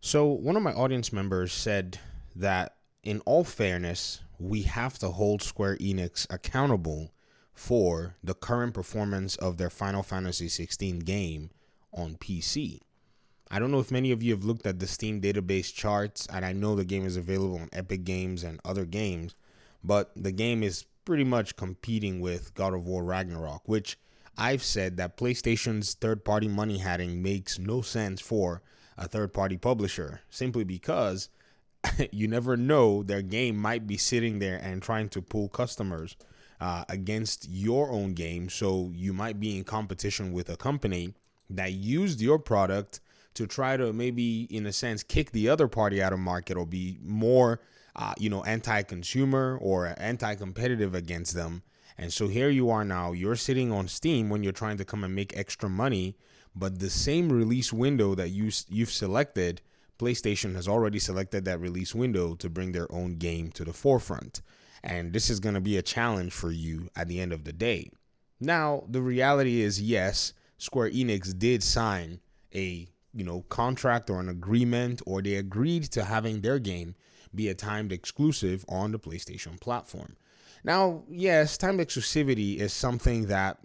So, one of my audience members said that, in all fairness, we have to hold Square Enix accountable for the current performance of their Final Fantasy XVI game on PC. I don't know if many of you have looked at the Steam database charts, and I know the game is available on Epic Games and other games, but the game is pretty much competing with God of War Ragnarok, which I've said that PlayStation's third party money hatting makes no sense for a third party publisher, simply because you never know, their game might be sitting there and trying to pull customers against your own game. So you might be in competition with a company that used your product to try to, maybe in a sense, kick the other party out of market, or be more anti-consumer or anti-competitive against them. And so here you are now, you're sitting on Steam when you're trying to come and make extra money, but the same release window that you've selected, PlayStation has already selected that release window to bring their own game to the forefront. And this is going to be a challenge for you at the end of the day. Now, the reality is, yes, Square Enix did sign a contract or an agreement, or they agreed to having their game be a timed exclusive on the PlayStation platform. Now, yes, timed exclusivity is something that,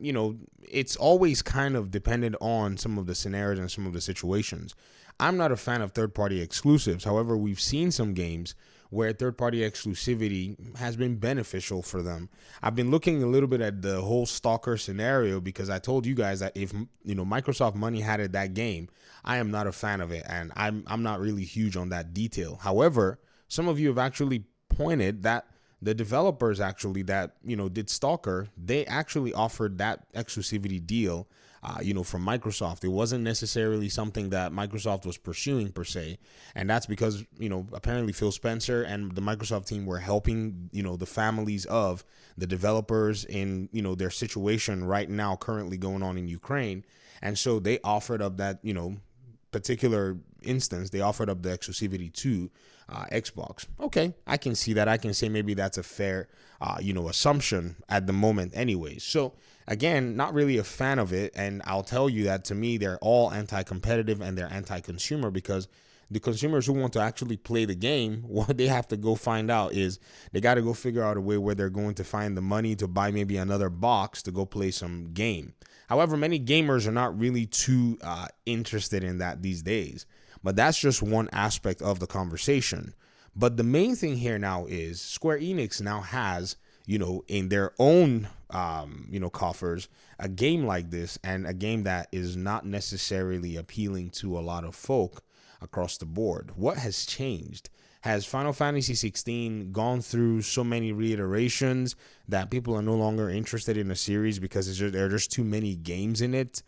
it's always kind of dependent on some of the scenarios and some of the situations. I'm not a fan of third-party exclusives. However, we've seen some games where third-party exclusivity has been beneficial for them. I've been looking a little bit at the whole Stalker scenario, because I told you guys that if Microsoft money had it that game, I am not a fan of it, and I'm not really huge on that detail. However, some of you have actually pointed that the developers actually that did Stalker, they actually offered that exclusivity deal from Microsoft. It wasn't necessarily something that Microsoft was pursuing per se, and that's because apparently Phil Spencer and the Microsoft team were helping the families of the developers in their situation right now currently going on in Ukraine, and so they offered up that particular instance, they offered up the exclusivity to Xbox. Okay, I can see that. I can say maybe that's a fair, assumption at the moment anyways. So again, not really a fan of it. And I'll tell you that, to me, they're all anti-competitive and they're anti-consumer, because the consumers who want to actually play the game, what they have to go find out is they got to go figure out a way where they're going to find the money to buy maybe another box to go play some game. However, many gamers are not really too interested in that these days. But that's just one aspect of the conversation. But the main thing here now is Square Enix now has, in their own, coffers, a game like this, and a game that is not necessarily appealing to a lot of folk across the board. What has changed? Has Final Fantasy XVI gone through so many reiterations that people are no longer interested in a series because there are just too many games in it?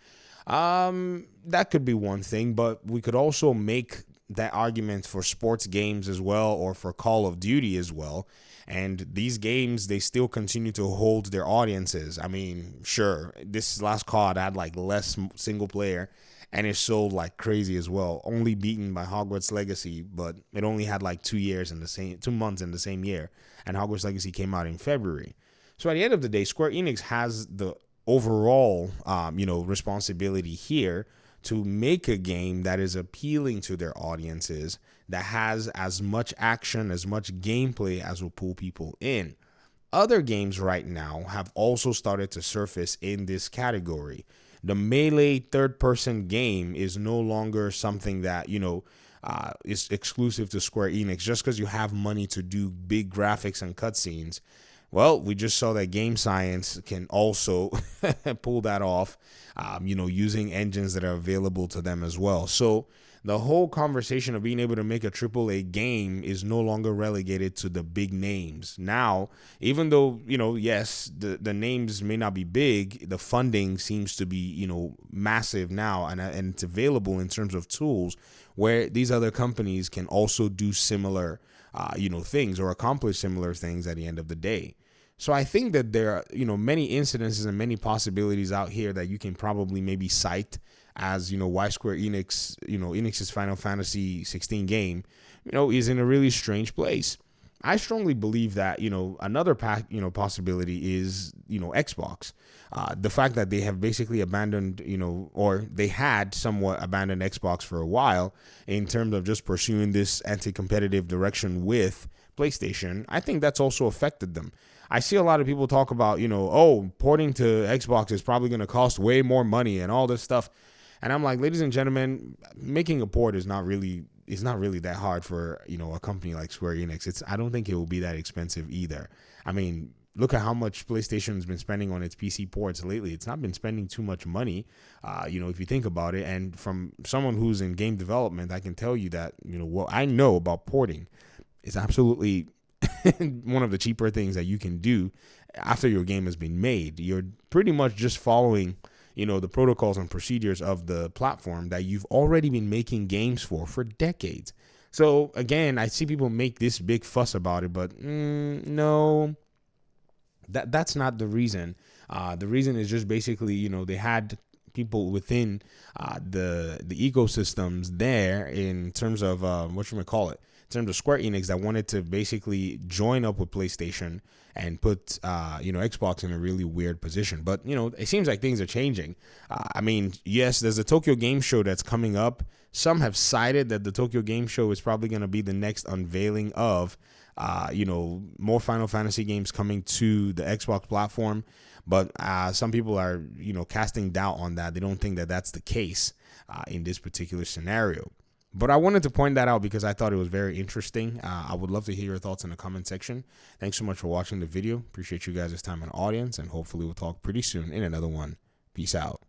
That could be one thing, but we could also make that argument for sports games as well, or for Call of Duty as well. And these games, they still continue to hold their audiences. I mean, sure, this last COD had like less single player, and it sold like crazy as well, only beaten by Hogwarts Legacy, but it only had like 2 months in the same year, and Hogwarts Legacy came out in February. So at the end of the day, Square Enix has the overall, responsibility here to make a game that is appealing to their audiences, that has as much action, as much gameplay as will pull people in. Other games right now have also started to surface in this category. The melee third-person game is no longer something that, is exclusive to Square Enix just because you have money to do big graphics and cutscenes. Well, we just saw that Game Science can also pull that off, using engines that are available to them as well. So the whole conversation of being able to make a AAA game is no longer relegated to the big names. Now, even though, yes, the names may not be big, the funding seems to be, massive now, and it's available in terms of tools where these other companies can also do similar, things, or accomplish similar things at the end of the day. So I think that there are, many incidences and many possibilities out here that you can probably maybe cite as, why Square Enix, Enix's Final Fantasy 16 game, is in a really strange place. I strongly believe that, another possibility is, Xbox. The fact that they have basically abandoned, or they had somewhat abandoned Xbox for a while in terms of just pursuing this anti-competitive direction with PlayStation, I think that's also affected them. I see a lot of people talk about, porting to Xbox is probably going to cost way more money and all this stuff. And I'm like, ladies and gentlemen, making a port is not really that hard for, a company like Square Enix. I don't think it will be that expensive either. I mean, look at how much PlayStation has been spending on its PC ports lately. It's not been spending too much money, if you think about it. And from someone who's in game development, I can tell you that, what I know about porting is absolutely one of the cheaper things that you can do after your game has been made. You're pretty much just following, the protocols and procedures of the platform that you've already been making games for decades. So again, I see people make this big fuss about it, but no, that's not the reason. The reason is just basically, they had people within the ecosystems there in terms of in terms of Square Enix that wanted to basically join up with PlayStation and put Xbox in a really weird position. But it seems like things are changing. I mean, yes, there's a Tokyo Game Show that's coming up. Some have cited that the Tokyo Game Show is probably going to be the next unveiling of more Final Fantasy games coming to the Xbox platform. But some people are, casting doubt on that. They don't think that that's the case in this particular scenario. But I wanted to point that out because I thought it was very interesting. I would love to hear your thoughts in the comment section. Thanks so much for watching the video. Appreciate you guys' time and audience, and hopefully we'll talk pretty soon in another one. Peace out.